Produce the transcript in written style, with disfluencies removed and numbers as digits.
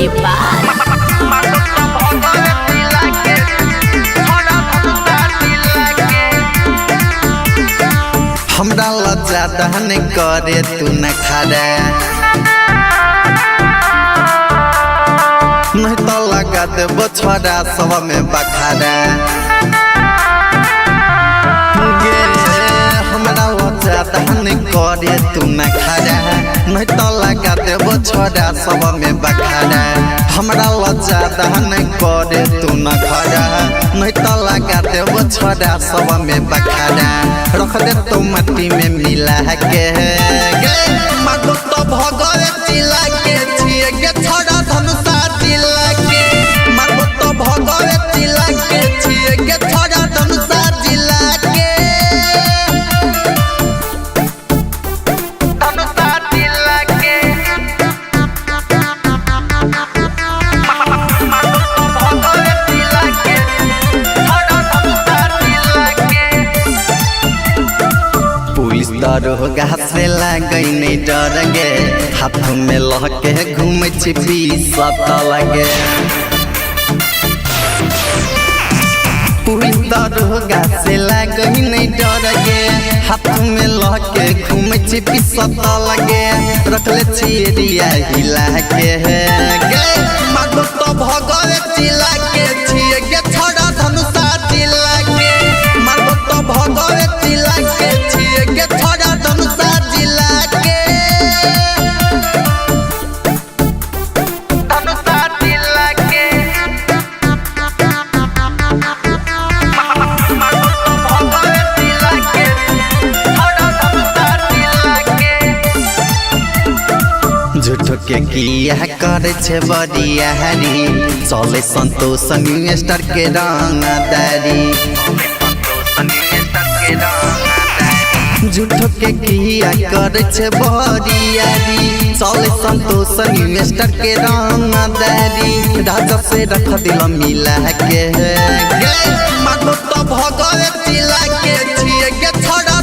नेपाल। हमरा लज्जा दहन करे तू न खड़ा नहीं तो लगा देबो छोरा सब में बखारा हमरा लज्जा दहन करे तू न खड़ा नहीं तो लगा देबो छोरा सब में बखारा हमरा लज्जा दहन करे तू न खड़ा नहीं तो लगा देबो छोरा सब में बखारा रख दे तो मट्टी में मिला के मागो तो भगवे चिला के छिए के छोड़ा धनुषा चिला के मागो तो भगवे चिला के छिए के छोड़ा धनुषा चिला के धनुषा चिला के मागो तो भगवे चिला के छोड़ा धनुषा चिला के पुलिस दरोगा से लगई नहीं डर गे हाथ में लहके घूमे छिपी सत लगे पुलिस दरोगा से लगई नहीं डर गे हाथ में लहके घूमे छिपी सत लगे रखले चिड़िया हिला के गे मागो तो भगवे चिला के छिए के छोड़ा धनुषा चिला के मागो तो भगवे चिला के छिए के छोड़ा धनुषा चिला के धनुषा चिला के मागो तो भगवे चिला के छोड़ा धनुषा चिला के झूठो के किया करे छे बड़िया हरी चले संतोष इन्वेस्टर के रंगदारी झूठो के किया करे छे बड़ियारी चले संतोष इन्वेस्टर के रंगदारी राजा से रख दिल मिला के मागो तो भगवे चिला के छिए के छोड़ा